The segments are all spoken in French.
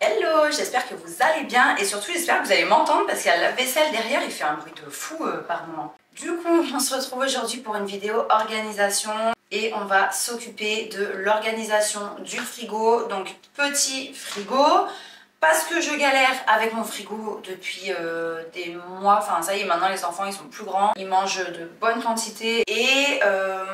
Hello, j'espère que vous allez bien et surtout j'espère que vous allez m'entendre parce qu'il y a la vaisselle derrière, il fait un bruit de fou par moment. Du coup, on se retrouve aujourd'hui pour une vidéo organisation et on va s'occuper de l'organisation du frigo. Donc petit frigo, parce que je galère avec mon frigo depuis des mois, enfin ça y est, maintenant les enfants ils sont plus grands, ils mangent de bonnes quantités et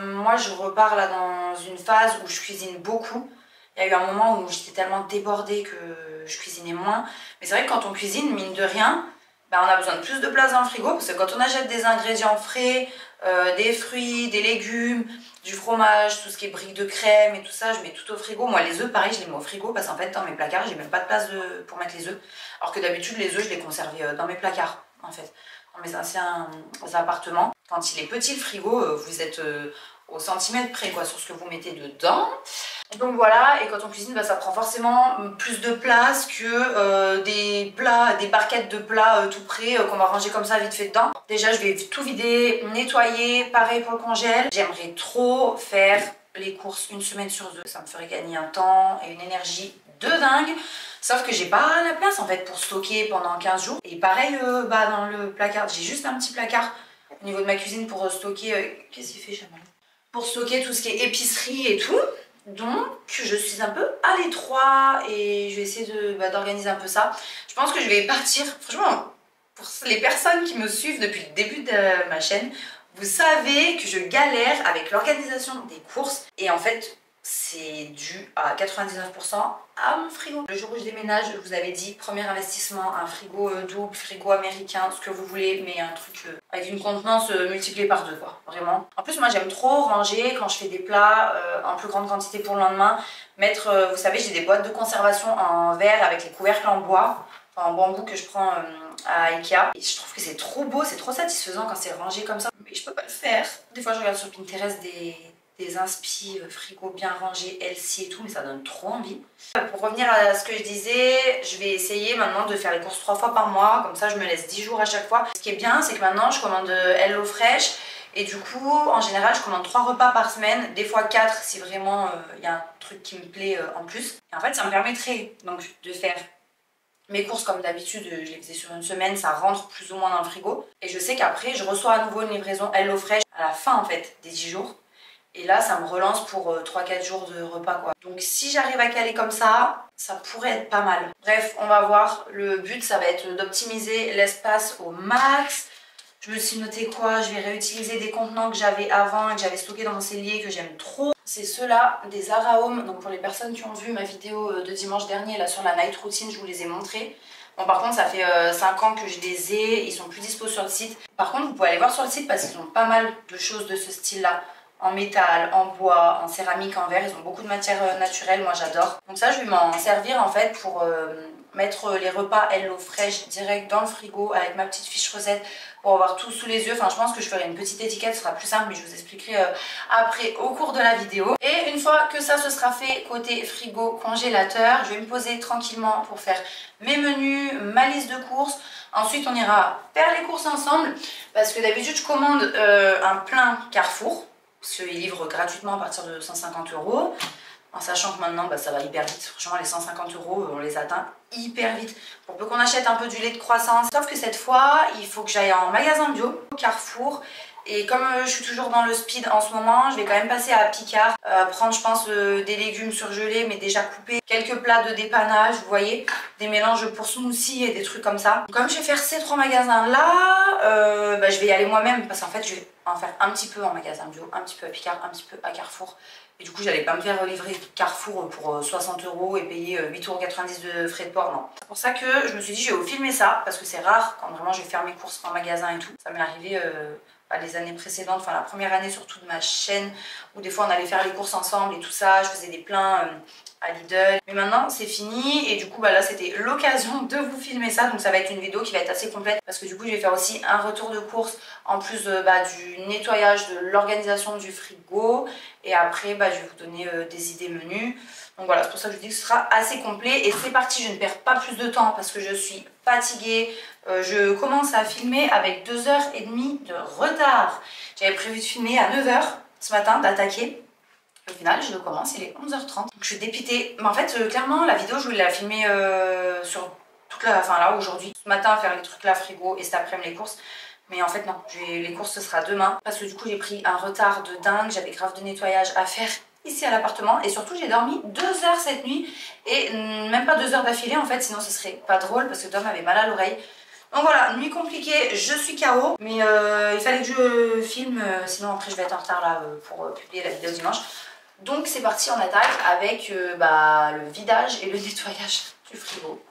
moi je repars là dans une phase où je cuisine beaucoup. Il y a eu un moment où j'étais tellement débordée que je cuisinais moins. Mais c'est vrai que quand on cuisine, mine de rien, bah on a besoin de plus de place dans le frigo. Parce que quand on achète des ingrédients frais, des fruits, des légumes, du fromage, tout ce qui est briques de crème et tout ça, je mets tout au frigo. Moi les œufs, pareil, je les mets au frigo parce qu'en fait dans mes placards, j'ai même pas de place pour mettre les œufs. Alors que d'habitude les œufs, je les conservais dans mes placards en fait. Dans mes anciens appartements. Quand il est petit le frigo, vous êtes au centimètre près quoi, sur ce que vous mettez dedans. Donc voilà, et quand on cuisine, bah, ça prend forcément plus de place que des plats, des barquettes de plats tout prêts qu'on va ranger comme ça vite fait dedans. Déjà, je vais tout vider, nettoyer, pareil pour le congèle. J'aimerais trop faire les courses une semaine sur deux. Ça me ferait gagner un temps et une énergie de dingue. Sauf que j'ai pas la place en fait pour stocker pendant 15 jours. Et pareil, bah, dans le placard, j'ai juste un petit placard au niveau de ma cuisine pour stocker... Qu'est-ce qu'il fait, Chamal? Pour stocker tout ce qui est épicerie et tout. Donc je suis un peu à l'étroit et je vais essayer d'organiser un peu ça. Je pense que je vais partir, franchement, pour les personnes qui me suivent depuis le début de ma chaîne, vous savez que je galère avec l'organisation des courses et en fait c'est dû à 99% à mon frigo. Le jour où je déménage, je vous avais dit, premier investissement, un frigo double, frigo américain, ce que vous voulez, mais un truc avec une contenance multipliée par deux quoi, vraiment. En plus moi j'aime trop ranger quand je fais des plats en plus grande quantité pour le lendemain. Mettre, vous savez, j'ai des boîtes de conservation en verre avec les couvercles en bois, enfin en bambou que je prends à Ikea. Et je trouve que c'est trop beau, c'est trop satisfaisant quand c'est rangé comme ça. Mais je peux pas le faire. Des fois je regarde sur Pinterest des inspi frigo bien rangés, healthy et tout, mais ça donne trop envie. Pour revenir à ce que je disais, je vais essayer maintenant de faire les courses 3 fois par mois, comme ça je me laisse 10 jours à chaque fois. Ce qui est bien, c'est que maintenant je commande HelloFresh et du coup, en général, je commande 3 repas par semaine, des fois 4 si vraiment il y a un truc qui me plaît en plus. Et en fait, ça me permettrait donc de faire mes courses comme d'habitude, je les faisais sur une semaine, ça rentre plus ou moins dans le frigo. Et je sais qu'après, je reçois à nouveau une livraison HelloFresh à la fin en fait des 10 jours. Et là, ça me relance pour 3-4 jours de repas quoi. Donc si j'arrive à caler comme ça pourrait être pas mal. Bref, on va voir. Le but, ça va être d'optimiser l'espace au max. Je me suis noté quoi? Je vais réutiliser des contenants que j'avais avant et que j'avais stockés dans mon cellier que j'aime trop. C'est ceux-là, des Arahome. Donc pour les personnes qui ont vu ma vidéo de dimanche dernier là sur la night routine, je vous les ai montrés. Bon par contre ça fait 5 ans que je les ai, ils sont plus dispo sur le site. Par contre vous pouvez aller voir sur le site parce qu'ils ont pas mal de choses de ce style là. En métal, en bois, en céramique, en verre, ils ont beaucoup de matières naturelles, moi j'adore. Donc ça je vais m'en servir en fait pour mettre les repas HelloFresh direct dans le frigo avec ma petite fiche recette pour avoir tout sous les yeux. Enfin je pense que je ferai une petite étiquette, ce sera plus simple mais je vous expliquerai après au cours de la vidéo. Et une fois que ça se sera fait côté frigo congélateur, je vais me poser tranquillement pour faire mes menus, ma liste de courses. Ensuite on ira faire les courses ensemble parce que d'habitude je commande un plein Carrefour. Parce qu'ils livrent gratuitement à partir de 150 €. En sachant que maintenant ça va hyper vite. Franchement les 150 € on les atteint hyper vite. Pour peu qu'on achète un peu du lait de croissance. Sauf que cette fois il faut que j'aille en magasin bio, au Carrefour. Et comme je suis toujours dans le speed en ce moment, je vais quand même passer à Picard, prendre je pense des légumes surgelés mais déjà coupés, quelques plats de dépannage, vous voyez, des mélanges pour smoothie et des trucs comme ça. Comme je vais faire ces 3 magasins là, je vais y aller moi-même parce qu'en fait je vais en faire un petit peu en magasin bio, un petit peu à Picard, un petit peu à Carrefour. Et du coup j'allais pas me faire livrer Carrefour pour 60 € et payer 8,90 € de frais de port, non. C'est pour ça que je me suis dit je vais vous filmer ça parce que c'est rare quand vraiment je vais faire mes courses en magasin et tout. Ça m'est arrivé les années précédentes, enfin la première année surtout de ma chaîne où des fois on allait faire les courses ensemble et tout ça, je faisais des pleins à Lidl. Mais maintenant c'est fini et du coup là c'était l'occasion de vous filmer ça, donc ça va être une vidéo qui va être assez complète parce que du coup je vais faire aussi un retour de course en plus du nettoyage, de l'organisation du frigo et après je vais vous donner des idées menus. Donc voilà, c'est pour ça que je dis que ce sera assez complet et c'est parti, je ne perds pas plus de temps parce que je suis fatiguée. Je commence à filmer avec 2h30 de retard. J'avais prévu de filmer à 9 h ce matin, d'attaquer. Au final, je le commence, il est 11h30. Donc, je suis dépitée. Mais en fait, clairement, la vidéo, je voulais la filmer sur toute la... Enfin là, aujourd'hui, ce matin, faire les trucs là, frigo, et cet après-midi, les courses. Mais en fait, non, les courses, ce sera demain. Parce que du coup, j'ai pris un retard de dingue. J'avais grave de nettoyage à faire ici à l'appartement. Et surtout, j'ai dormi 2 heures cette nuit. Et même pas 2 heures d'affilée, en fait. Sinon, ce serait pas drôle parce que Dom avait mal à l'oreille. Donc voilà, nuit compliquée, je suis KO. Mais il fallait que je filme. Sinon, après, je vais être en retard là pour publier la vidéo dimanche. Donc c'est parti, on attaque avec le vidage et le nettoyage du frigo.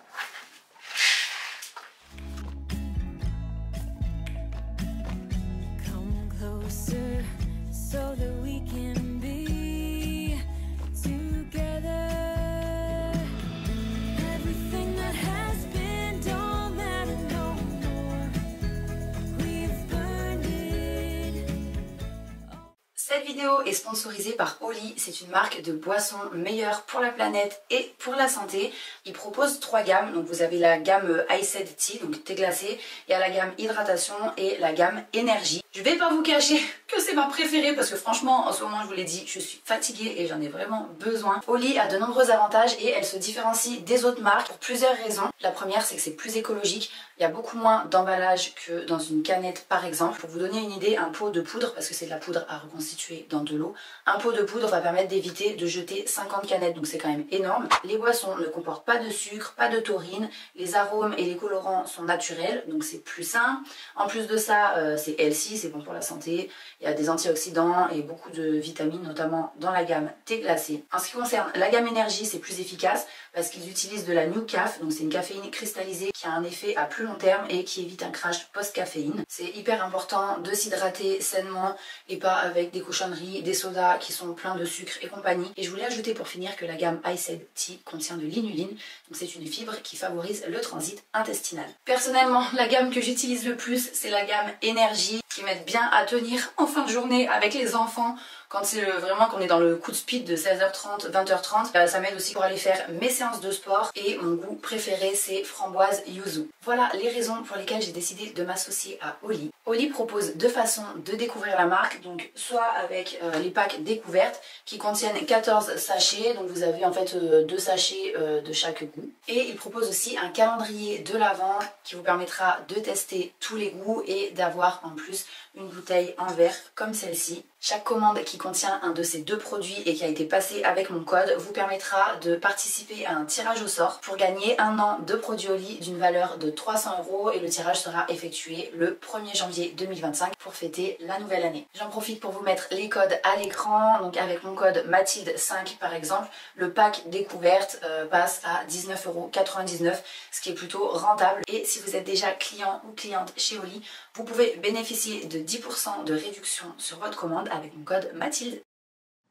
Cette vidéo est sponsorisée par Oli, c'est une marque de boissons meilleure pour la planète et pour la santé. Ils proposent 3 gammes, donc vous avez la gamme Iced Tea, donc thé glacé, il y a la gamme hydratation et la gamme énergie. Je vais pas vous cacher que c'est ma préférée parce que franchement en ce moment je vous l'ai dit, je suis fatiguée et j'en ai vraiment besoin. Oli a de nombreux avantages et elle se différencie des autres marques pour plusieurs raisons. La première c'est que c'est plus écologique, il y a beaucoup moins d'emballage que dans une canette par exemple. Pour vous donner une idée, un pot de poudre, parce que c'est de la poudre à reconstituer dans de l'eau, un pot de poudre va permettre d'éviter de jeter 50 canettes, donc c'est quand même énorme. Les boissons ne comportent pas de sucre, pas de taurine, les arômes et les colorants sont naturels, donc c'est plus sain. En plus de ça, c'est healthy, c'est bon pour la santé, il y a des antioxydants et beaucoup de vitamines, notamment dans la gamme thé glacé. En ce qui concerne la gamme énergie, c'est plus efficace parce qu'ils utilisent de la New Caf, donc c'est une caféine cristallisée qui a un effet à plus long terme et qui évite un crash post-caféine. C'est hyper important de s'hydrater sainement et pas avec des cochonneries, des sodas qui sont pleins de sucre et compagnie. Et je voulais ajouter pour finir que la gamme Iced Tea contient de l'inuline, donc c'est une fibre qui favorise le transit intestinal. Personnellement, la gamme que j'utilise le plus, c'est la gamme énergie, qui m'aide bien à tenir en fin de journée avec les enfants. Quand c'est vraiment qu'on est dans le coup de speed de 16h30, 20h30, ça m'aide aussi pour aller faire mes séances de sport. Et mon goût préféré, c'est framboise yuzu. Voilà les raisons pour lesquelles j'ai décidé de m'associer à Oli. Oli propose 2 façons de découvrir la marque, donc soit avec les packs découvertes qui contiennent 14 sachets, donc vous avez en fait 2 sachets de chaque goût. Et il propose aussi un calendrier de l'Avent qui vous permettra de tester tous les goûts et d'avoir en plus une bouteille en verre comme celle-ci. Chaque commande qui contient un de ces 2 produits et qui a été passé avec mon code vous permettra de participer à un tirage au sort pour gagner 1 an de produits Oli d'une valeur de 300 € et le tirage sera effectué le 1er janvier 2025 pour fêter la nouvelle année. J'en profite pour vous mettre les codes à l'écran, donc avec mon code Mathilde5 par exemple, le pack découverte passe à 19,99 €, ce qui est plutôt rentable. Et si vous êtes déjà client ou cliente chez Oli, vous pouvez bénéficier de 10% de réduction sur votre commande avec mon code Mathilde.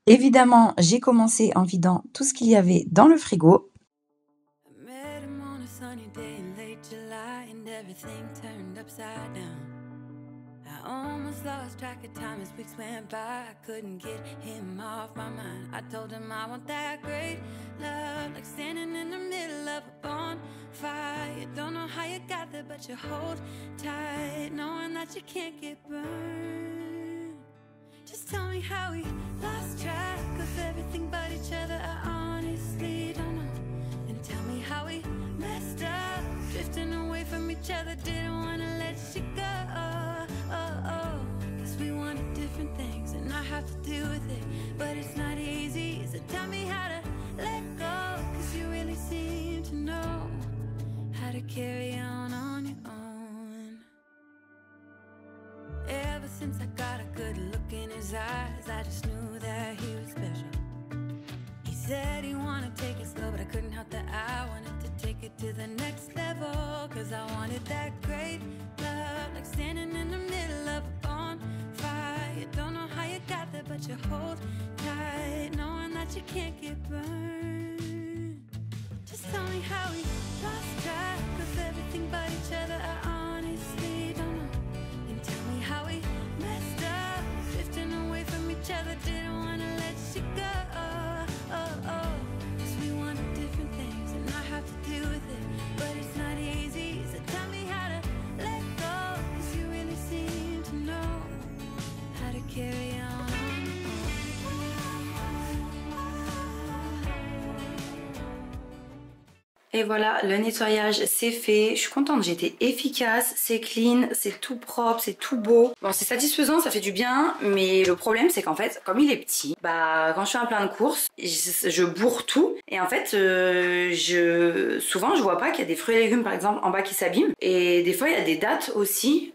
Évidemment, j'ai commencé en vidant tout ce qu'il y avait dans le frigo. Almost lost track of time as weeks went by. I couldn't get him off my mind. I told him I want that great love, like standing in the middle of a bonfire. You don't know how you got there, but you hold tight, knowing that you can't get burned. Just tell me how we lost track of everything but each other. I honestly don't know. And tell me how we messed up, drifting away from each other. Didn't wanna let you go. Cause we wanted different things and I have to deal with it, but it's not easy. So tell me how to let go, cause you really seem to know how to carry on your own. Ever since I got a good look in his eyes, I just knew that he was special. He said he wanted to take it slow, but I couldn't help that I wanted to take it to the next level. Cause I wanted that great love, like standing in the middle of a bonfire. You don't know how you got there, but you hold tight, knowing that you can't get burned. Just tell me how we lost track of everything but each other. I honestly don't know. And tell me how we messed up, drifting away from each other. Didn't wanna let you go. Cause we wanted different things and I have to deal with it, but it's not easy. So tell me how to let go, cause you really seem to know how to carry on. Et voilà, le nettoyage c'est fait. Je suis contente, j'ai été efficace, c'est clean, c'est tout propre, c'est tout beau. Bon, c'est satisfaisant, ça fait du bien, mais le problème c'est qu'en fait, comme il est petit, bah quand je fais un plein de courses, je bourre tout. Et en fait, souvent je vois pas qu'il y a des fruits et légumes par exemple en bas qui s'abîment. Et des fois il y a des dates aussi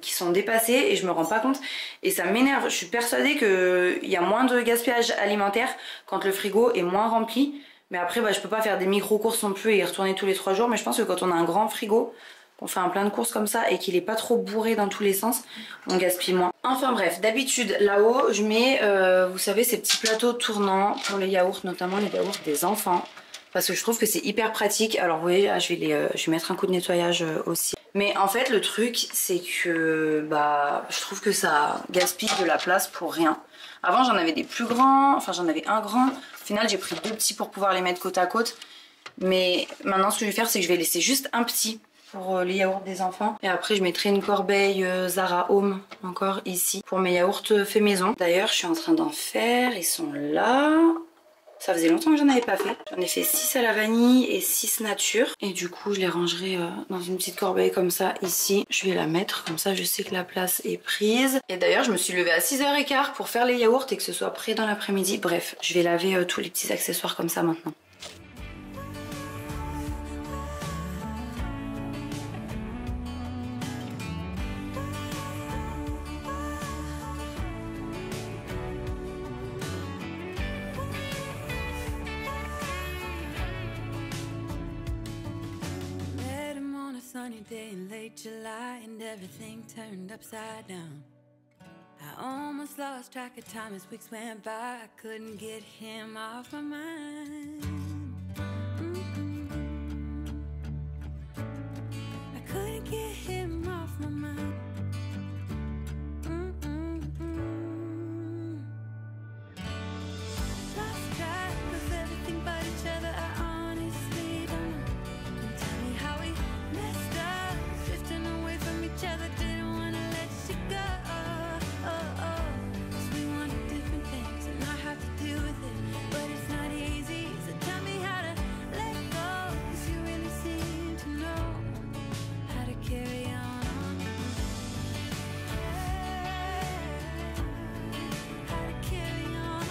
qui sont dépassées et je me rends pas compte. Et ça m'énerve, je suis persuadée qu'il y a moins de gaspillage alimentaire quand le frigo est moins rempli. Mais après, bah, je peux pas faire des micro-courses non plus et y retourner tous les 3 jours. Mais je pense que quand on a un grand frigo, qu'on fait un plein de courses comme ça et qu'il est pas trop bourré dans tous les sens, on gaspille moins. Enfin bref, d'habitude là-haut, je mets, vous savez, ces petits plateaux tournants pour les yaourts, notamment les yaourts des enfants. Parce que je trouve que c'est hyper pratique. Alors vous voyez, là, je vais mettre un coup de nettoyage aussi. Mais en fait, le truc, c'est que bah, je trouve que ça gaspille de la place pour rien. Avant, j'en avais des plus grands, enfin j'en avais un grand. Au final, j'ai pris 2 petits pour pouvoir les mettre côte à côte. Mais maintenant, ce que je vais faire, c'est que je vais laisser juste un petit pour les yaourts des enfants. Et après, je mettrai une corbeille Zara Home encore ici pour mes yaourts fait maison. D'ailleurs, je suis en train d'en faire. Ils sont là. Ça faisait longtemps que j'en avais pas fait. J'en ai fait 6 à la vanille et 6 nature. Et du coup, je les rangerai dans une petite corbeille comme ça ici. Je vais la mettre comme ça, je sais que la place est prise. Et d'ailleurs, je me suis levée à 6h15 pour faire les yaourts et que ce soit prêt dans l'après-midi. Bref, je vais laver tous les petits accessoires comme ça maintenant. Sunny day in late July and everything turned upside down. I almost lost track of time as weeks went by. I couldn't get him off my mind. I couldn't get him off my mind. Lost track of everything but each other. I honestly don't know. Don't tell me how we messed up, drifting away from each other. Didn't wanna let you go. Cause we wanted different things and I have to deal with it, but it's not easy. So tell me how to let go, cause you really seem to know how to carry on. How to carry on.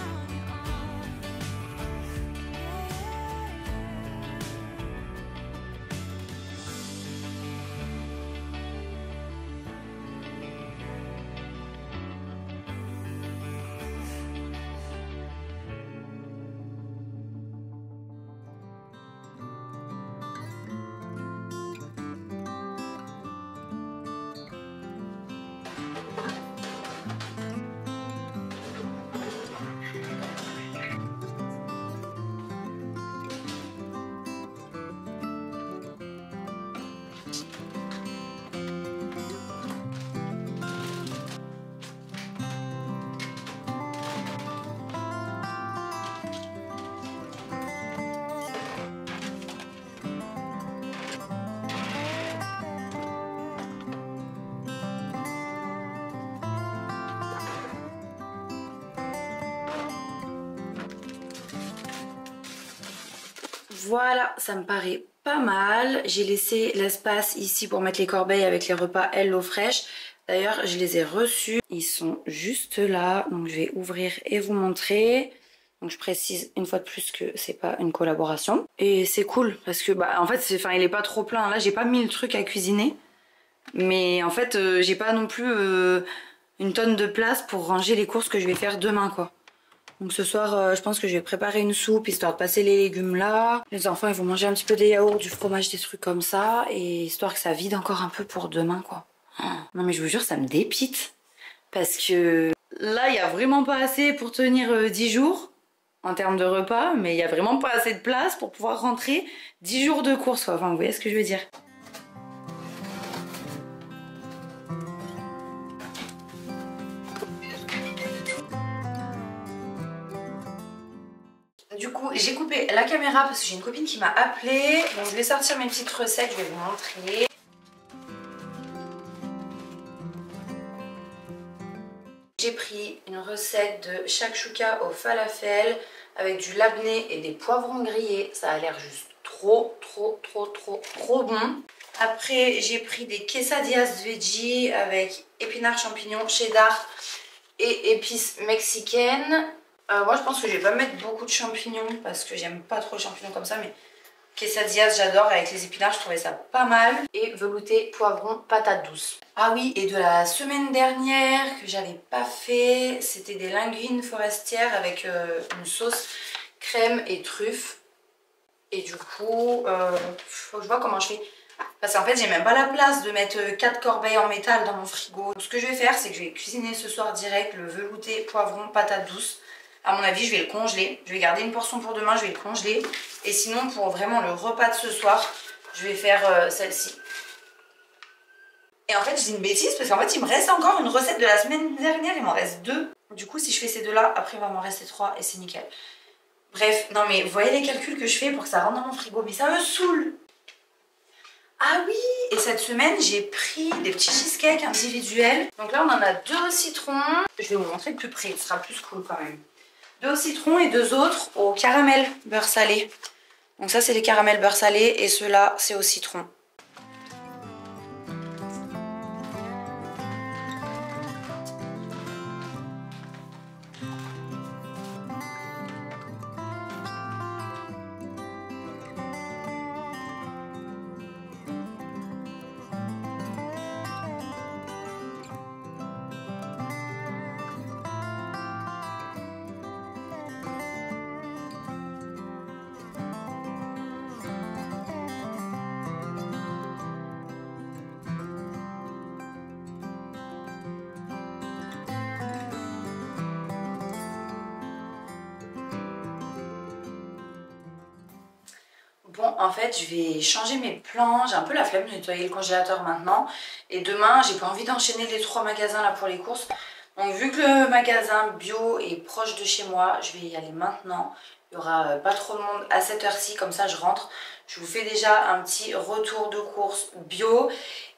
Voilà, ça me paraît pas mal. J'ai laissé l'espace ici pour mettre les corbeilles avec les repas Hello Fresh. D'ailleurs, je les ai reçus. Ils sont juste là. Donc, je vais ouvrir et vous montrer. Donc, je précise une fois de plus que c'est pas une collaboration. Et c'est cool parce que, bah, en fait, il est pas trop plein. Là, j'ai pas mis le truc à cuisiner. Mais en fait, j'ai pas non plus une tonne de place pour ranger les courses que je vais faire demain, quoi. Donc ce soir, je pense que je vais préparer une soupe histoire de passer les légumes là. Les enfants, ils vont manger un petit peu des yaourts, du fromage, des trucs comme ça. Et histoire que ça vide encore un peu pour demain, quoi. Non mais je vous jure, ça me dépite. Parce que là, il n'y a vraiment pas assez pour tenir 10 jours en termes de repas. Mais il n'y a vraiment pas assez de place pour pouvoir rentrer 10 jours de course, quoi. Enfin, vous voyez ce que je veux dire. Du coup, j'ai coupé la caméra parce que j'ai une copine qui m'a appelée. Donc je vais sortir mes petites recettes, je vais vous montrer. J'ai pris une recette de shakshuka au falafel avec du labné et des poivrons grillés. Ça a l'air juste trop bon. Après j'ai pris des quesadillas veggie avec épinards, champignons, cheddar et épices mexicaines. Moi je pense que je vais pas mettre beaucoup de champignons parce que j'aime pas trop les champignons comme ça, mais quesadillas j'adore, avec les épinards je trouvais ça pas mal. Et velouté, poivron, patate douce. Ah oui, et de la semaine dernière que j'avais pas fait, c'était des linguines forestières avec une sauce crème et truffe. Et du coup, faut que je vois comment je fais. Parce qu'en fait j'ai même pas la place de mettre 4 corbeilles en métal dans mon frigo. Ce que je vais faire, c'est que je vais cuisiner ce soir direct le velouté, poivron, patate douce. À mon avis je vais le congeler. Je vais garder une portion pour demain, je vais le congeler. Et sinon pour vraiment le repas de ce soir, je vais faire celle-ci. Et en fait je dis une bêtise parce qu'en fait il me reste encore une recette de la semaine dernière, il m'en reste 2. Du coup si je fais ces 2 là, après il va m'en rester 3 et c'est nickel. Bref, non mais vous voyez les calculs que je fais pour que ça rentre dans mon frigo, mais ça me saoule. Ah oui, et cette semaine j'ai pris des petits cheesecakes individuels. Donc là on en a 2 au citron. Je vais vous montrer de plus près, ce sera plus cool quand même. 2 au citron et 2 autres au caramel beurre salé. Donc ça c'est les caramels beurre salé et ceux-là c'est au citron. Bon, en fait, je vais changer mes plans. J'ai un peu la flemme de nettoyer le congélateur maintenant. Et demain, j'ai pas envie d'enchaîner les 3 magasins là pour les courses. Donc, vu que le magasin bio est proche de chez moi, je vais y aller maintenant. Il n'y aura pas trop de monde à cette heure-ci, comme ça je rentre. Je vous fais déjà un petit retour de course bio.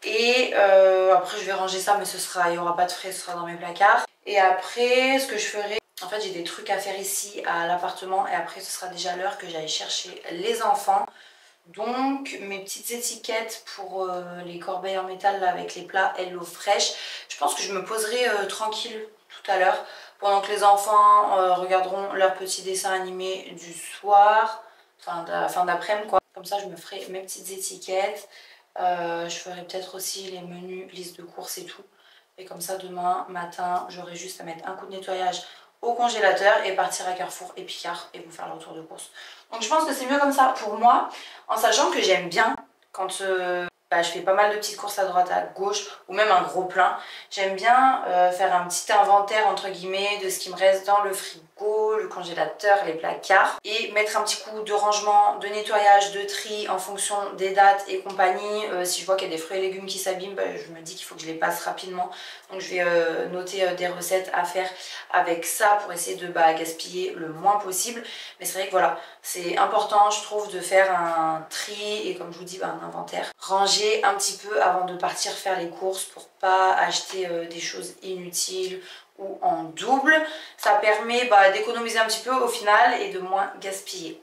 Et après, je vais ranger ça, mais il n'y aura pas de frais, ce sera dans mes placards. Et après, ce que je ferai... En fait j'ai des trucs à faire ici à l'appartement et après ce sera déjà l'heure que j'aille chercher les enfants. Donc mes petites étiquettes pour les corbeilles en métal là, avec les plats Hello Fresh. Je pense que je me poserai tranquille tout à l'heure pendant que les enfants regarderont leurs petits dessins animés du soir, fin d'après-midi quoi. Comme ça je me ferai mes petites étiquettes. Je ferai peut-être aussi les menus, liste de courses et tout. Et comme ça demain matin j'aurai juste à mettre un coup de nettoyage au congélateur et partir à Carrefour et Picard et vous faire le retour de course. Donc je pense que c'est mieux comme ça pour moi, en sachant que j'aime bien quand je fais pas mal de petites courses à droite à gauche ou même un gros plein. J'aime bien faire un petit inventaire entre guillemets de ce qui me reste dans le frigo, le congélateur, les placards et mettre un petit coup de rangement, de nettoyage, de tri en fonction des dates et compagnie. Si je vois qu'il y a des fruits et légumes qui s'abîment, je me dis qu'il faut que je les passe rapidement. Donc je vais noter des recettes à faire avec ça pour essayer de gaspiller le moins possible. Mais c'est vrai que voilà, c'est important je trouve de faire un tri et comme je vous dis un inventaire. Ranger un petit peu avant de partir faire les courses pour pas acheter des choses inutiles ou en double. Ça permet d'économiser un petit peu au final et de moins gaspiller.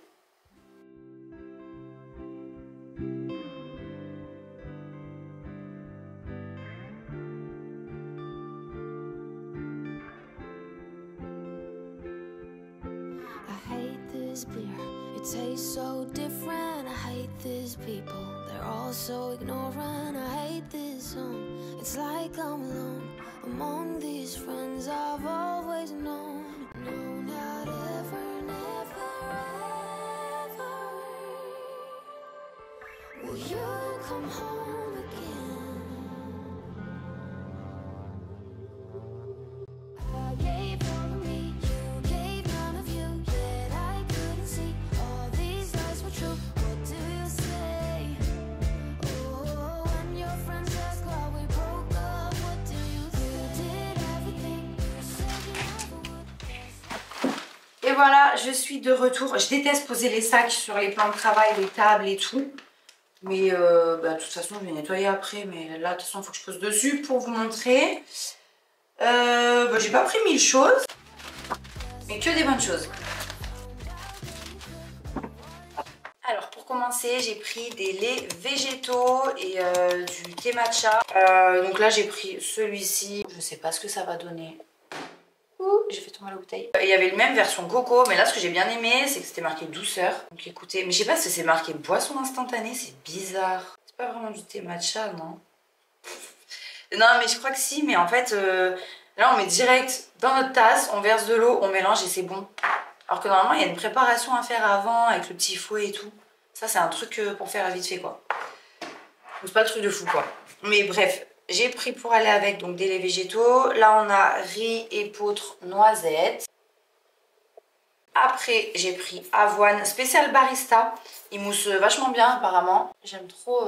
Beer, it tastes so different. I hate these people, they're all so ignorant. I hate this song, it's like I'm alone among these friends I've always known. No, not ever, never, ever. Will you come home again? I gave all of me, you gave none of you. Yet I couldn't see all these lies were true. What do you say? Oh, when your friends ask why we broke up, what do you say? You did everything you said you never would. Et voilà, je suis de retour. Je déteste poser les sacs sur les plans de travail, les tables et tout. Mais de toute façon, je vais nettoyer après. Mais là, de toute façon, il faut que je pose dessus pour vous montrer. J'ai pas pris 1000 choses, mais que des bonnes choses. Alors, pour commencer, j'ai pris des laits végétaux et du thé matcha. Donc là, j'ai pris celui-ci. Je sais pas ce que ça va donner. Ouh, j'ai fait tomber la bouteille. Il y avait le même version coco, mais là, ce que j'ai bien aimé, c'est que c'était marqué douceur. Donc écoutez, mais je sais pas si c'est marqué boisson instantanée, c'est bizarre. C'est pas vraiment du thé matcha, non? Non, mais je crois que si, mais en fait, là, on met direct dans notre tasse, on verse de l'eau, on mélange et c'est bon. Alors que normalement, il y a une préparation à faire avant avec le petit fouet et tout. Ça, c'est un truc pour faire vite fait, quoi. C'est pas le truc de fou, quoi. Mais bref, j'ai pris pour aller avec donc des laits végétaux. Là, on a riz, épeautre, noisettes. Après, j'ai pris avoine spécial barista. Il mousse vachement bien, apparemment. J'aime trop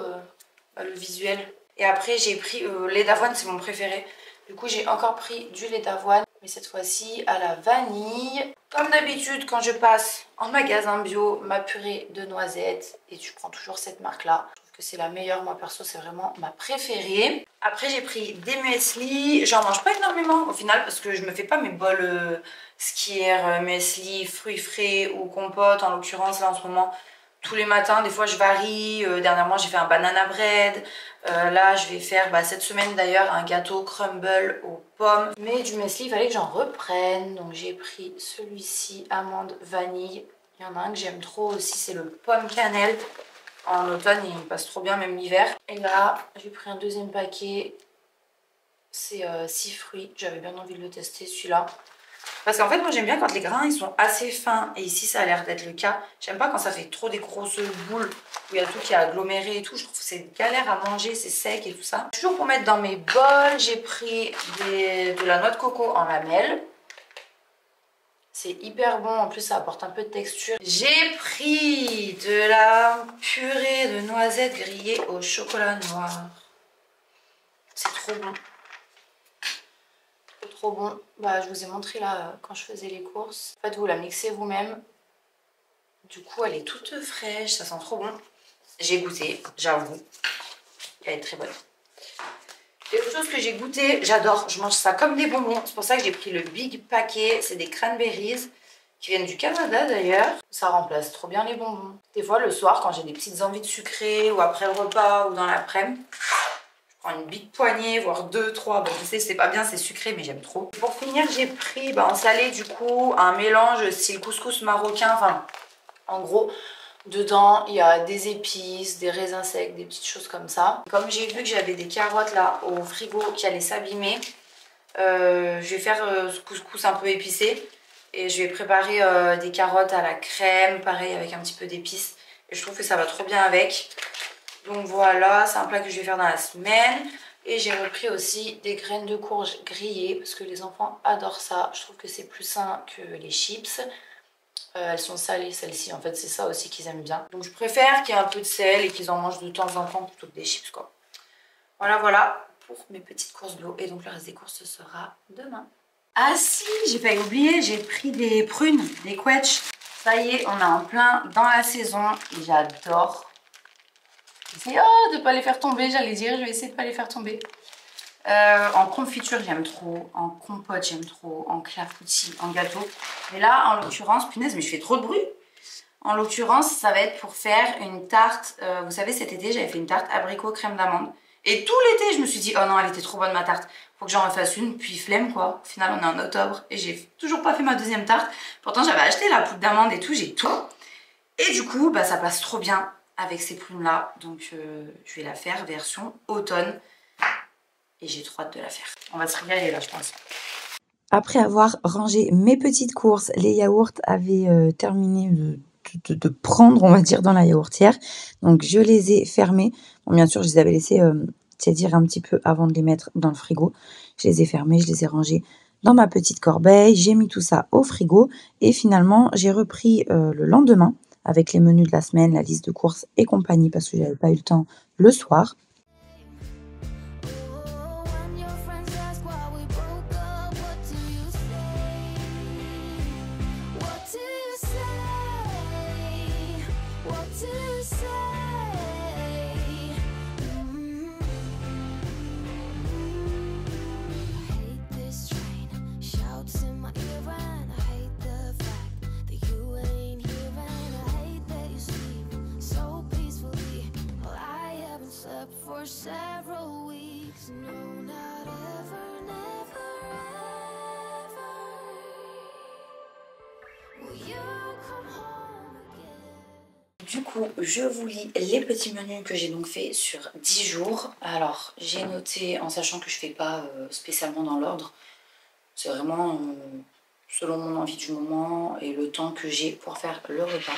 le visuel. Et après, j'ai pris lait d'avoine, c'est mon préféré. Du coup, j'ai encore pris du lait d'avoine, mais cette fois-ci à la vanille. Comme d'habitude, quand je passe en magasin bio, ma purée de noisettes, et tu prends toujours cette marque-là. Je trouve que c'est la meilleure, moi perso, c'est vraiment ma préférée. Après, j'ai pris des muesli. J'en mange pas énormément au final, parce que je me fais pas mes bols skier, muesli, fruits frais ou compote. En l'occurrence, là en ce moment, tous les matins, des fois je varie. Dernièrement, j'ai fait un banana bread. Là, je vais faire cette semaine d'ailleurs un gâteau crumble aux pommes. Mais du muesli, il fallait que j'en reprenne. Donc j'ai pris celui-ci, amande vanille. Il y en a un que j'aime trop aussi, c'est le pomme cannelle. En automne, il passe trop bien, même l'hiver. Et là, j'ai pris un deuxième paquet. C'est 6 fruits. J'avais bien envie de le tester, celui-là. Parce qu'en fait, moi, j'aime bien quand les grains, ils sont assez fins. Et ici, ça a l'air d'être le cas. J'aime pas quand ça fait trop des grosses boules, où il y a tout qui est aggloméré et tout. Je trouve que c'est galère à manger, c'est sec et tout ça. Toujours pour mettre dans mes bols, j'ai pris de la noix de coco en lamelles. C'est hyper bon, en plus ça apporte un peu de texture. J'ai pris de la purée de noisettes grillées au chocolat noir. C'est trop bon. C'est trop bon. Je vous ai montré là quand je faisais les courses. En fait, vous la mixez vous-même. Du coup, elle est toute fraîche, ça sent trop bon. J'ai goûté, j'avoue. Elle est très bonne. Et autre chose que j'ai goûté, j'adore, je mange ça comme des bonbons. C'est pour ça que j'ai pris le big paquet, c'est des cranberries qui viennent du Canada d'ailleurs. Ça remplace trop bien les bonbons. Des fois le soir quand j'ai des petites envies de sucré ou après le repas ou dans l'après-midi, je prends une big poignée, voire 2, 3. Bon, je sais c'est pas bien, c'est sucré mais j'aime trop. Pour finir j'ai pris en salé du coup un mélange style couscous marocain. Enfin en gros dedans, il y a des épices, des raisins secs, des petites choses comme ça. Comme j'ai vu que j'avais des carottes là au frigo qui allaient s'abîmer, je vais faire ce couscous un peu épicé. Et je vais préparer des carottes à la crème, pareil avec un petit peu d'épices. Et je trouve que ça va trop bien avec. Donc voilà, c'est un plat que je vais faire dans la semaine. Et j'ai repris aussi des graines de courge grillées parce que les enfants adorent ça. Je trouve que c'est plus sain que les chips. Elles sont salées celles-ci, en fait c'est ça aussi qu'ils aiment bien. Donc je préfère qu'il y ait un peu de sel et qu'ils en mangent de temps en temps plutôt que des chips quoi. Voilà pour mes petites courses bio. Et donc le reste des courses ce sera demain. Ah si, j'ai failli oublier, j'ai pris des prunes, des quetch. Ça y est, on est en plein dans la saison et j'adore. J'essaie de ne pas les faire tomber, j'allais dire, je vais essayer de ne pas les faire tomber. En confiture j'aime trop, en compote j'aime trop, en clafoutis, en gâteau. Mais là en l'occurrence, punaise mais je fais trop de bruit. En l'occurrence ça va être pour faire une tarte, vous savez cet été j'avais fait une tarte abricot crème d'amande. Et tout l'été je me suis dit oh non elle était trop bonne ma tarte, faut que j'en refasse une, puis flemme quoi. Au final on est en octobre et j'ai toujours pas fait ma deuxième tarte. Pourtant j'avais acheté la poudre d'amande et tout, j'ai tout. Et du coup ça passe trop bien avec ces prunes là. Donc je vais la faire version automne. Et j'ai trop hâte de la faire. On va se régaler là je pense. Après avoir rangé mes petites courses, les yaourts avaient terminé de prendre, on va dire, dans la yaourtière. Donc je les ai fermés. Bon, bien sûr, je les avais laissés tiédir un petit peu avant de les mettre dans le frigo. Je les ai fermés, je les ai rangés dans ma petite corbeille. J'ai mis tout ça au frigo. Et finalement, j'ai repris le lendemain avec les menus de la semaine, la liste de courses et compagnie parce que j'avais pas eu le temps le soir. So for several weeks. No, not ever, never, ever. Will you come home again? Du coup, je vous lis les petits menus que j'ai donc fait sur 10 jours. Alors, j'ai noté, en sachant que je fais pas spécialement dans l'ordre, c'est vraiment selon mon envie du moment et le temps que j'ai pour faire le repas.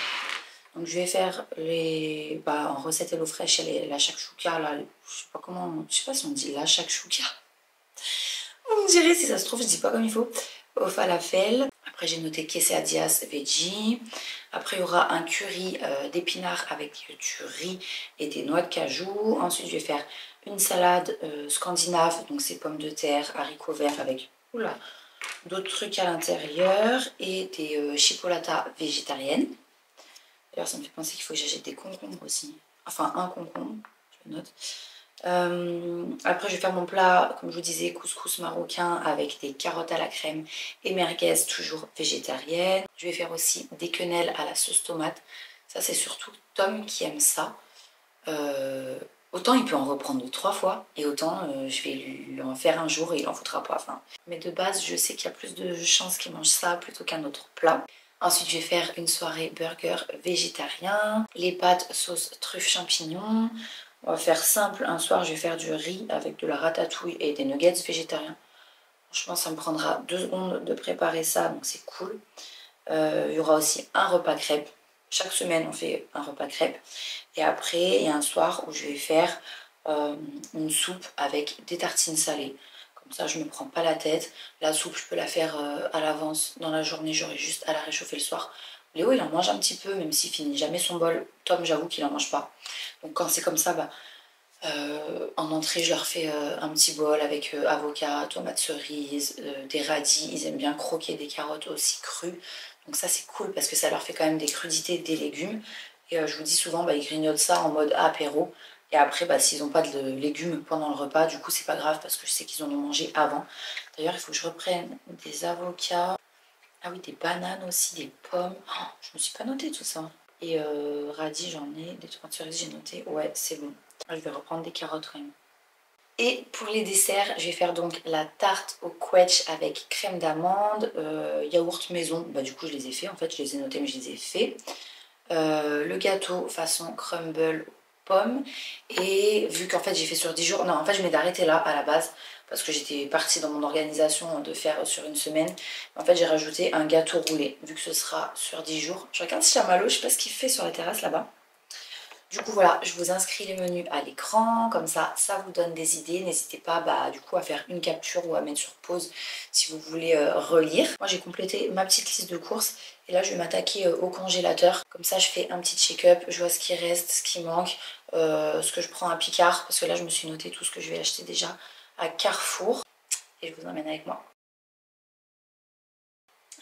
Donc je vais faire les en recette Hello Fresh, la shakshuka, là, je sais pas si on dit la shakshuka. On dirait, si ça se trouve, je dis pas comme il faut, au falafel. Après j'ai noté quesadillas veggie. Après il y aura un curry d'épinards avec du riz et des noix de cajou. Ensuite je vais faire une salade scandinave, donc c'est pommes de terre, haricots verts avec d'autres trucs à l'intérieur et des chipolatas végétariennes. D'ailleurs ça me fait penser qu'il faut que j'achète des concombres aussi. Enfin un concombre, je le note. Après je vais faire mon plat, comme je vous disais, couscous marocain avec des carottes à la crème et merguez toujours végétarienne. Je vais faire aussi des quenelles à la sauce tomate. Ça c'est surtout Tom qui aime ça. Autant il peut en reprendre 3 fois et autant je vais lui en faire un jour et il en foutra pas. Enfin, mais de base je sais qu'il y a plus de chances qu'il mange ça plutôt qu'un autre plat. Ensuite je vais faire une soirée burger végétarien, les pâtes sauce truffe champignons. On va faire simple, un soir je vais faire du riz avec de la ratatouille et des nuggets végétariens. Franchement ça me prendra 2 secondes de préparer ça, donc c'est cool. Il y aura aussi un repas crêpes. Chaque semaine on fait un repas crêpes. Et après il y a un soir où je vais faire une soupe avec des tartines salées. Comme ça je me prends pas la tête. La soupe je peux la faire à l'avance dans la journée, j'aurai juste à la réchauffer le soir. Léo il en mange un petit peu même s'il finit jamais son bol. Tom j'avoue qu'il en mange pas. Donc quand c'est comme ça, en entrée je leur fais un petit bol avec avocat, tomates cerises, des radis. Ils aiment bien croquer des carottes aussi crues. Donc ça c'est cool parce que ça leur fait quand même des crudités, des légumes. Et je vous dis souvent ils grignotent ça en mode apéro. Et après s'ils n'ont pas de légumes pendant le repas, du coup c'est pas grave parce que je sais qu'ils en ont mangé avant. D'ailleurs il faut que je reprenne des avocats. Ah oui, des bananes aussi, des pommes. Oh, je me suis pas noté tout ça. Et radis j'en ai, des tomates cerises j'ai noté. Ouais c'est bon. Je vais reprendre des carottes quand même. Et pour les desserts, je vais faire donc la tarte au quetch avec crème d'amande, yaourt maison. Du coup je les ai fait, en fait je les ai notés mais je les ai fait. Le gâteau façon crumble pomme. Et vu qu'en fait j'ai fait sur 10 jours, non en fait je m'ai arrêté là à la base parce que j'étais partie dans mon organisation de faire sur une semaine. En fait j'ai rajouté un gâteau roulé vu que ce sera sur 10 jours. Je regarde si Chamallow, je sais pas ce qu'il fait sur la terrasse là-bas. Du coup voilà, je vous inscris les menus à l'écran, comme ça, ça vous donne des idées. N'hésitez pas du coup à faire une capture ou à mettre sur pause si vous voulez relire. Moi j'ai complété ma petite liste de courses et là je vais m'attaquer au congélateur. Comme ça je fais un petit check-up, je vois ce qui reste, ce qui manque, ce que je prends à Picard. Parce que là je me suis noté tout ce que je vais acheter déjà à Carrefour. Et je vous emmène avec moi.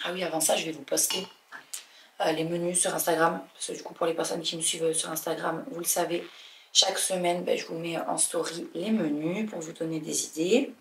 Ah oui, avant ça je vais vous poster les menus sur Instagram, parce que du coup pour les personnes qui me suivent sur Instagram, vous le savez, chaque semaine je vous mets en story les menus pour vous donner des idées.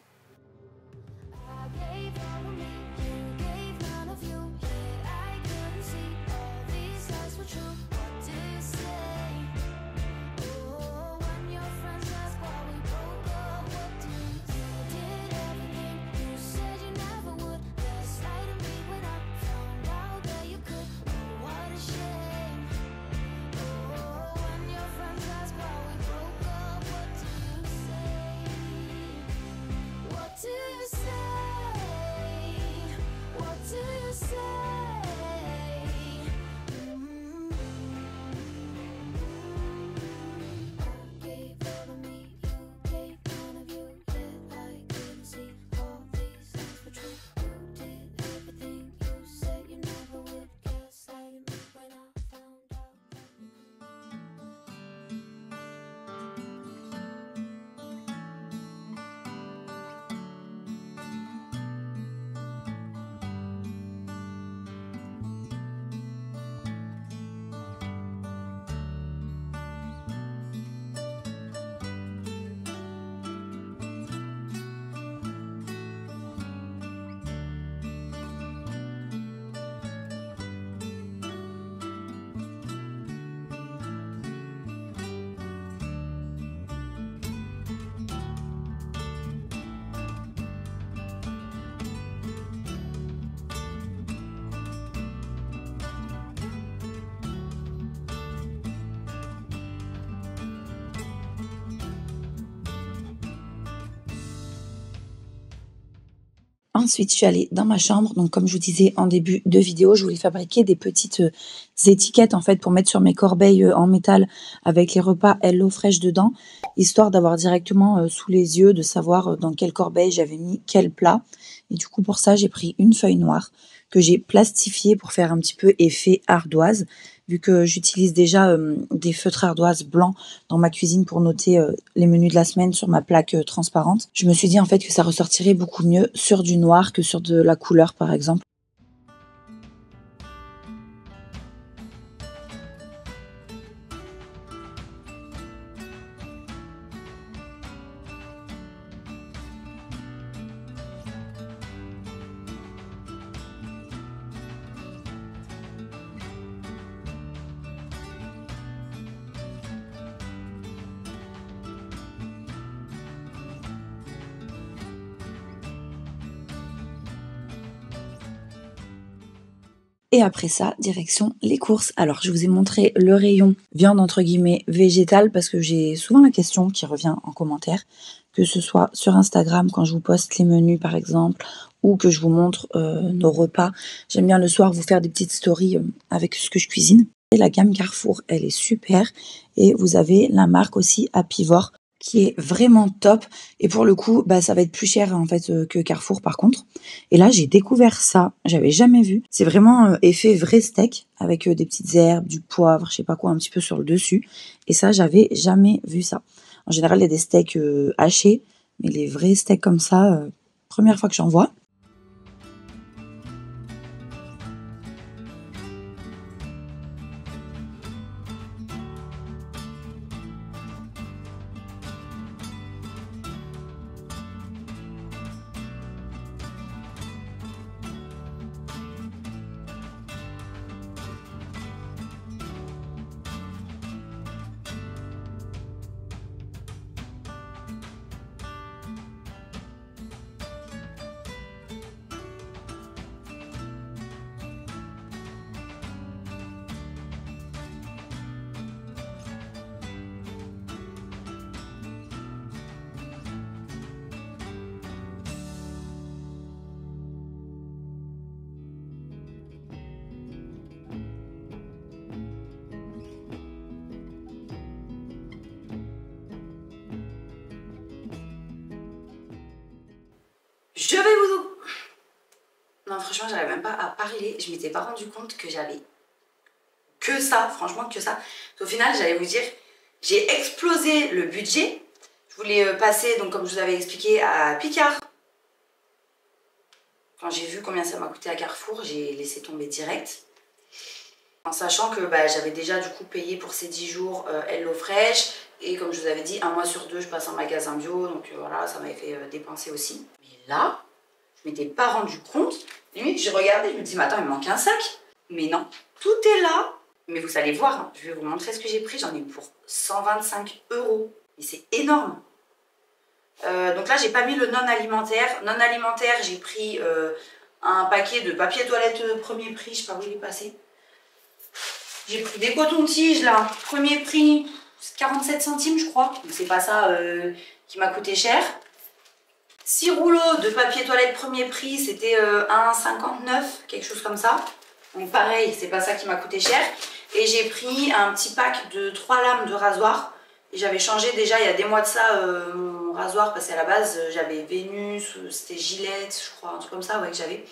Ensuite, je suis allée dans ma chambre. Donc, comme je vous disais en début de vidéo, je voulais fabriquer des petites étiquettes en fait pour mettre sur mes corbeilles en métal avec les repas HelloFresh dedans, histoire d'avoir directement sous les yeux, de savoir dans quelle corbeille j'avais mis quel plat. Et du coup, pour ça, j'ai pris une feuille noire que j'ai plastifiée pour faire un petit peu effet ardoise, vu que j'utilise déjà des feutres ardoise blancs dans ma cuisine pour noter les menus de la semaine sur ma plaque transparente. Je me suis dit en fait que ça ressortirait beaucoup mieux sur du noir que sur de la couleur par exemple. Et après ça, direction les courses. Alors, je vous ai montré le rayon viande entre guillemets végétale parce que j'ai souvent la question qui revient en commentaire, que ce soit sur Instagram quand je vous poste les menus par exemple, ou que je vous montre nos repas. J'aime bien le soir vous faire des petites stories avec ce que je cuisine. Et la gamme Carrefour, elle est super. Et vous avez la marque aussi Apivore, qui est vraiment top. Et pour le coup, ça va être plus cher en fait que Carrefour par contre. Et là, j'ai découvert ça. J'avais jamais vu. C'est vraiment effet vrai steak avec des petites herbes, du poivre, je sais pas quoi, un petit peu sur le dessus. Et ça, j'avais jamais vu ça. En général, il y a des steaks hachés, mais les vrais steaks comme ça, première fois que j'en vois. Je vais vous... Non, franchement, j'arrive même pas à parler. Je m'étais pas rendu compte que j'avais que ça, franchement, que ça. Au final, j'allais vous dire, j'ai explosé le budget. Je voulais passer, donc comme je vous avais expliqué, à Picard. Quand j'ai vu combien ça m'a coûté à Carrefour, j'ai laissé tomber direct. En sachant que j'avais déjà du coup payé pour ces 10 jours HelloFresh. Et comme je vous avais dit, 1 mois sur 2, je passe en magasin bio. Donc voilà, ça m'avait fait dépenser aussi. Mais là, je m'étais pas rendu compte. Limite, j'ai regardé, je me dis, mais attends, il me manque un sac. Mais non, tout est là. Mais vous allez voir, hein, je vais vous montrer ce que j'ai pris. J'en ai pour 125 €. Et c'est énorme. Donc là, j'ai pas mis le non-alimentaire. Non-alimentaire, j'ai pris un paquet de papier toilette premier prix. Je sais pas où il est passé. J'ai pris des cotons-tiges là, premier prix, 47 centimes je crois. Donc c'est pas ça qui m'a coûté cher. 6 rouleaux de papier toilette premier prix, c'était 1,59, quelque chose comme ça. Donc pareil, c'est pas ça qui m'a coûté cher. Et j'ai pris un petit pack de 3 lames de rasoir. Et j'avais changé déjà il y a des mois de ça mon rasoir parce qu'à la base j'avais Vénus, c'était Gillette, je crois, un truc comme ça ouais, que j'avais.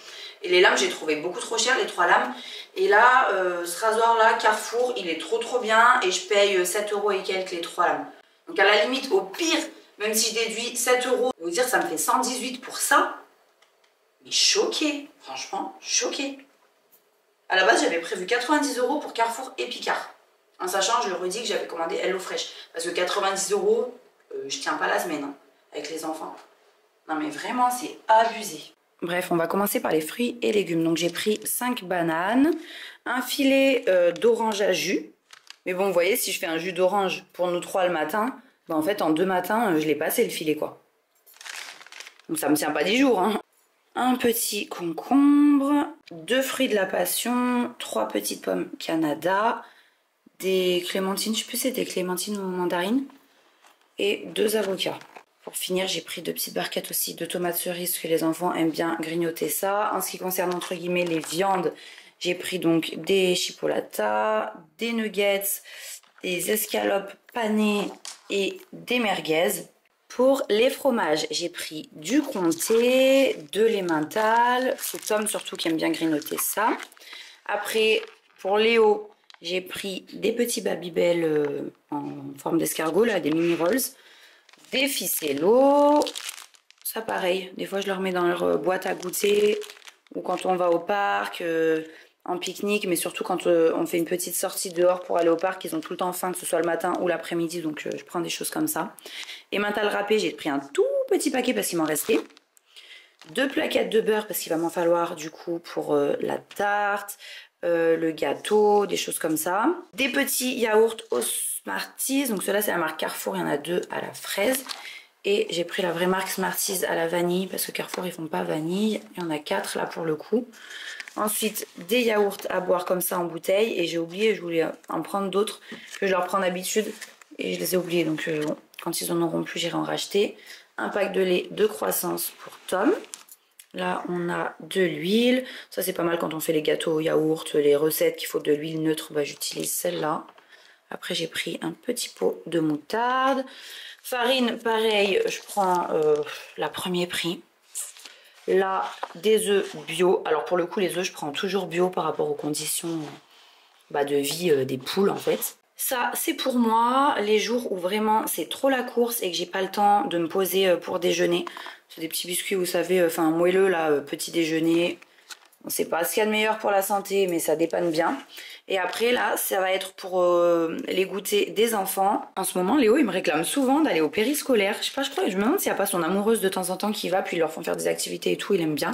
Et les lames, j'ai trouvé beaucoup trop cher, les 3 lames. Et là, ce rasoir-là, Carrefour, il est trop bien. Et je paye 7 € et quelques les 3 lames. Donc à la limite, au pire, même si je déduis 7 €, je vais vous dire, ça me fait 118 pour ça. Mais choquée, franchement, choquée. À la base, j'avais prévu 90 € pour Carrefour et Picard. En sachant, je le redis, que j'avais commandé HelloFresh. Parce que 90 €, je tiens pas la semaine hein, avec les enfants. Non mais vraiment, c'est abusé. Bref, on va commencer par les fruits et légumes. Donc j'ai pris 5 bananes, un filet d'orange à jus. Mais bon, vous voyez, si je fais un jus d'orange pour nous 3 le matin, en fait, en 2 matins, je l'ai passé le filet, quoi. Donc ça me tient pas 10 jours, hein. Un petit concombre, 2 fruits de la passion, 3 petites pommes Canada, des clémentines, je sais plus si c'était clémentines ou mandarines, et 2 avocats. Pour finir, j'ai pris 2 petites barquettes aussi de tomates cerises parce que les enfants aiment bien grignoter ça. En ce qui concerne entre guillemets les viandes, j'ai pris donc des chipolatas, des nuggets, des escalopes panées et des merguez. Pour les fromages, j'ai pris du comté, de l'emmental. C'est Tom surtout qui aime bien grignoter ça. Après, pour Léo, j'ai pris des petits Babybel en forme d'escargot, là, des mini rolls. Des ficellos. Ça pareil, des fois je leur mets dans leur boîte à goûter. Ou quand on va au parc, en pique-nique. Mais surtout quand on fait une petite sortie dehors pour aller au parc. Ils ont tout le temps faim, que ce soit le matin ou l'après-midi. Donc je prends des choses comme ça. Emmental râpé, j'ai pris un tout petit paquet parce qu'il m'en restait. 2 plaquettes de beurre parce qu'il va m'en falloir du coup pour la tarte, le gâteau, des choses comme ça. Des petits yaourts au Smarties, donc ceux-là c'est la marque Carrefour, il y en a 2 à la fraise. Et j'ai pris la vraie marque Smarties à la vanille parce que Carrefour ils font pas vanille. Il y en a 4 là pour le coup. Ensuite des yaourts à boire comme ça en bouteille. Et j'ai oublié, je voulais en prendre d'autres que je leur prends d'habitude. Et je les ai oubliés, donc bon, quand ils en auront plus j'irai en racheter. Un pack de lait de croissance pour Tom. Là, on a de l'huile. Ça, c'est pas mal quand on fait les gâteaux au yaourt, les recettes qu'il faut de l'huile neutre. Bah, j'utilise celle-là. Après, j'ai pris un petit pot de moutarde. Farine, pareil, je prends la premier prix. Là, des œufs bio. Alors, pour le coup, les œufs, je prends toujours bio par rapport aux conditions de vie des poules, en fait. Ça, c'est pour moi les jours où vraiment c'est trop la course et que j'ai pas le temps de me poser pour déjeuner. C'est des petits biscuits, vous savez, enfin moelleux là, petit déjeuner. On sait pas ce qu'il y a de meilleur pour la santé, mais ça dépanne bien. Et après là, ça va être pour les goûters des enfants. En ce moment, Léo, il me réclame souvent d'aller au périscolaire. Je sais pas, je me demande s'il n'y a pas son amoureuse de temps en temps qui va, puis ils leur font faire des activités et tout, il aime bien.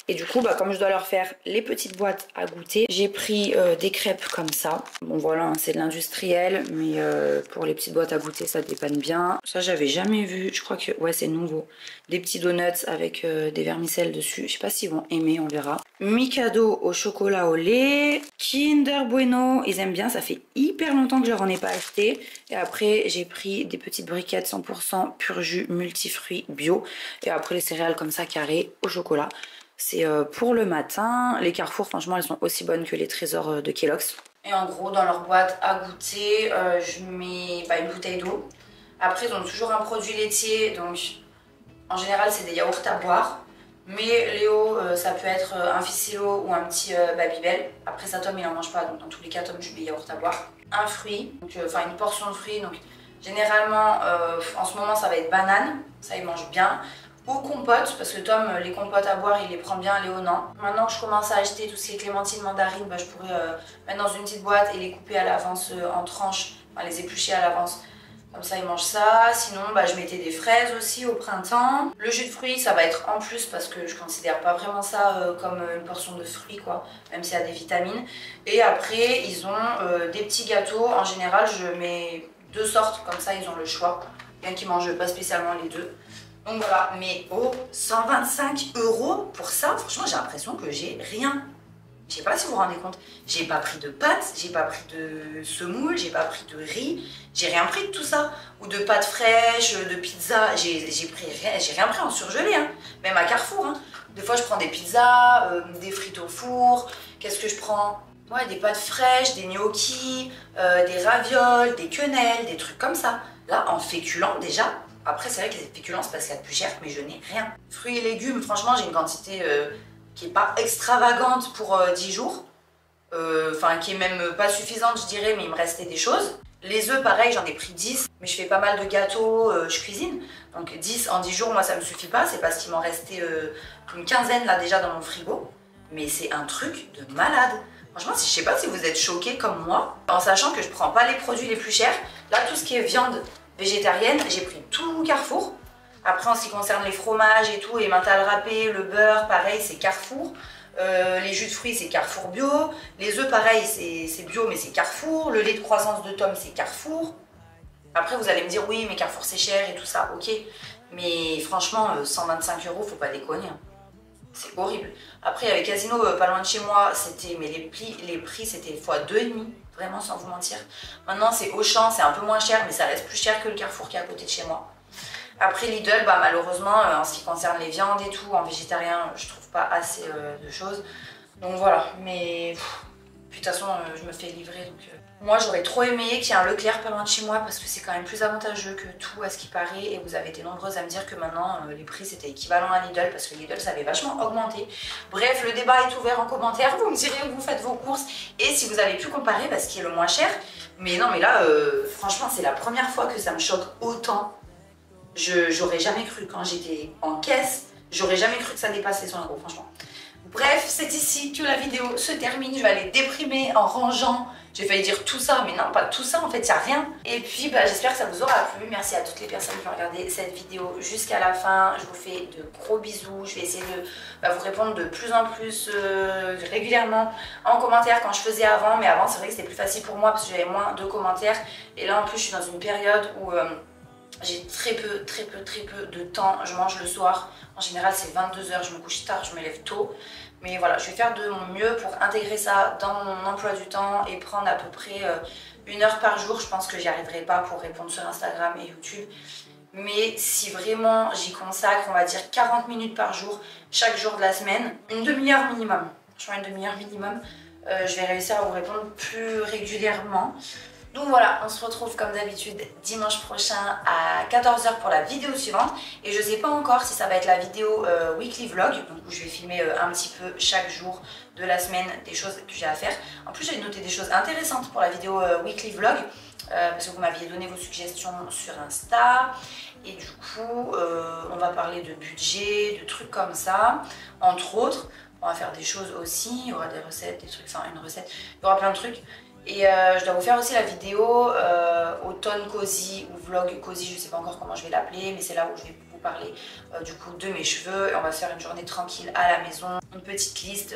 Et du coup, comme je dois leur faire les petites boîtes à goûter, j'ai pris des crêpes comme ça. Bon voilà, hein, c'est de l'industriel, mais pour les petites boîtes à goûter, ça dépanne bien. Ça, j'avais jamais vu, je crois que ouais, c'est nouveau. Des petits donuts avec des vermicelles dessus. Je sais pas s'ils vont aimer, on verra. Mikado au chocolat au lait. Kinder Bueno, ils aiment bien, ça fait hyper longtemps que je leur en ai pas acheté. Et après, j'ai pris des petites briquettes 100% pur jus multifruits bio. Et après, les céréales comme ça, carrées au chocolat. C'est pour le matin. Les Carrefour, franchement, elles sont aussi bonnes que les trésors de Kellogg's. Et en gros, dans leur boîte à goûter, je mets une bouteille d'eau. Après, ils ont toujours un produit laitier. Donc, en général, c'est des yaourts à boire. Mais Léo, ça peut être un ficello ou un petit Babybel. Après ça, Tom, il en mange pas. Donc, dans tous les cas, Tom, je mets yaourt à boire. Un fruit, enfin une portion de fruits. Donc, généralement, en ce moment, ça va être banane. Ça, il mange bien. Ou compote, parce que Tom, les compotes à boire, il les prend bien, Léo non. Maintenant que je commence à acheter tout ce qui est clémentine, mandarine, je pourrais mettre dans une petite boîte et les couper à l'avance en tranches, enfin les éplucher à l'avance. Comme ça, il mange ça. Sinon, je mettais des fraises aussi au printemps. Le jus de fruits, ça va être en plus parce que je considère pas vraiment ça comme une portion de fruits, quoi, même s'il y a des vitamines. Et après, ils ont des petits gâteaux. En général, je mets 2 sortes, comme ça, ils ont le choix. Bien qu'ils mangent pas spécialement les deux. Donc voilà, mais 125 € pour ça, franchement j'ai l'impression que j'ai rien. Je sais pas si vous vous rendez compte, j'ai pas pris de pâtes, j'ai pas pris de semoule, j'ai pas pris de riz, j'ai rien pris de tout ça. Ou de pâtes fraîches, de pizza, j'ai rien pris en surgelé, hein. Même à Carrefour. Hein. Des fois je prends des pizzas, des frites au four, qu'est-ce que je prends? Ouais, des pâtes fraîches, des gnocchis, des ravioles, des quenelles, des trucs comme ça. Là en féculents déjà. Après, c'est vrai que les féculents, c'est parce qu'il y a de plus cher, mais je n'ai rien. Fruits et légumes, franchement, j'ai une quantité qui n'est pas extravagante pour 10 jours. Enfin, qui est même pas suffisante, je dirais, mais il me restait des choses. Les œufs, pareil, j'en ai pris 10, mais je fais pas mal de gâteaux, je cuisine. Donc 10 en 10 jours, moi, ça me suffit pas. C'est parce qu'il m'en restait une quinzaine, là, déjà, dans mon frigo. Mais c'est un truc de malade. Franchement, je sais pas si vous êtes choqués comme moi, en sachant que je prends pas les produits les plus chers. Là, tout ce qui est viande végétarienne, j'ai pris tout Carrefour. Après, en ce qui concerne les fromages et tout, emmental râpé, le beurre, pareil, c'est Carrefour. Les jus de fruits, c'est Carrefour bio. Les œufs, pareil, c'est bio, mais c'est Carrefour. Le lait de croissance de Tom, c'est Carrefour. Après, vous allez me dire, oui, mais Carrefour, c'est cher et tout ça, ok. Mais franchement, 125 €, faut pas déconner. Hein. C'est horrible. Après, il y avait Casino pas loin de chez moi, mais les prix, c'était x2,5. Vraiment, sans vous mentir. Maintenant, c'est Auchan, c'est un peu moins cher, mais ça reste plus cher que le Carrefour qui est à côté de chez moi. Après Lidl, bah, malheureusement, en ce qui concerne les viandes et tout, en végétarien, je trouve pas assez de choses. Donc voilà, mais puis de toute façon, je me fais livrer. Donc, moi, j'aurais trop aimé qu'il y ait un Leclerc pas loin de chez moi parce que c'est quand même plus avantageux que tout à ce qui paraît. Et vous avez été nombreuses à me dire que maintenant, les prix c'était équivalent à Lidl parce que Lidl ça avait vachement augmenté. Bref, le débat est ouvert en commentaire. Vous me direz où vous faites vos courses et si vous avez pu comparer parce qu'il est le moins cher. Mais non, mais là, franchement, c'est la première fois que ça me choque autant. J'aurais jamais cru quand j'étais en caisse, j'aurais jamais cru que ça dépasse les 100 €, franchement. Bref, c'est ici que la vidéo se termine. Je vais aller déprimer en rangeant. J'ai failli dire tout ça, mais non, pas tout ça, en fait, il n'y a rien. Et puis, bah, j'espère que ça vous aura plu. Merci à toutes les personnes qui ont regardé cette vidéo jusqu'à la fin. Je vous fais de gros bisous. Je vais essayer de vous répondre de plus en plus régulièrement en commentaire quand je faisais avant. Mais avant, c'est vrai que c'était plus facile pour moi parce que j'avais moins de commentaires. Et là, en plus, je suis dans une période où j'ai très peu de temps. Je mange le soir. En général, c'est 22 h. Je me couche tard, je me lève tôt. Mais voilà, je vais faire de mon mieux pour intégrer ça dans mon emploi du temps et prendre à peu près 1 heure par jour. Je pense que j'y arriverai pas pour répondre sur Instagram et YouTube. Mais si vraiment j'y consacre, on va dire 40 minutes par jour, chaque jour de la semaine, une demi-heure minimum. Franchement, une demi-heure minimum, je vais réussir à vous répondre plus régulièrement. Donc voilà, on se retrouve comme d'habitude dimanche prochain à 14 h pour la vidéo suivante. Et je sais pas encore si ça va être la vidéo weekly vlog, donc où je vais filmer un petit peu chaque jour de la semaine des choses que j'ai à faire. En plus j'ai noté des choses intéressantes pour la vidéo weekly vlog, parce que vous m'aviez donné vos suggestions sur Insta. Et du coup, on va parler de budget, de trucs comme ça, entre autres. On va faire des choses aussi, il y aura des recettes, des trucs, enfin une recette, il y aura plein de trucs. Et je dois vous faire aussi la vidéo automne cosy ou vlog cosy, je sais pas encore comment je vais l'appeler, mais c'est là où je vais vous parler du coup de mes cheveux. Et on va se faire une journée tranquille à la maison, une petite liste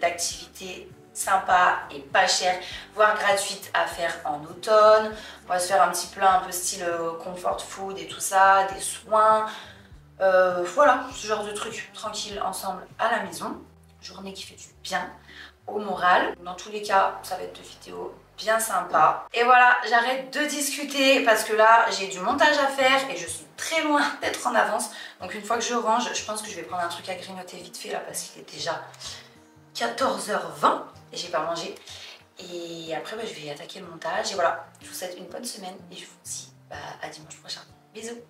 d'activités sympas et pas chères, voire gratuites à faire en automne. On va se faire un petit plat un peu style comfort food et tout ça, des soins. Voilà, ce genre de trucs tranquille ensemble à la maison. Journée qui fait du bien au moral. Dans tous les cas, ça va être des vidéos bien sympas. Et voilà, j'arrête de discuter parce que là, j'ai du montage à faire et je suis très loin d'être en avance. Donc une fois que je range, je pense que je vais prendre un truc à grignoter vite fait là parce qu'il est déjà 14 h 20 et j'ai pas mangé. Et après, je vais attaquer le montage. Et voilà, je vous souhaite une bonne semaine et je vous dis à dimanche prochain. Bisous!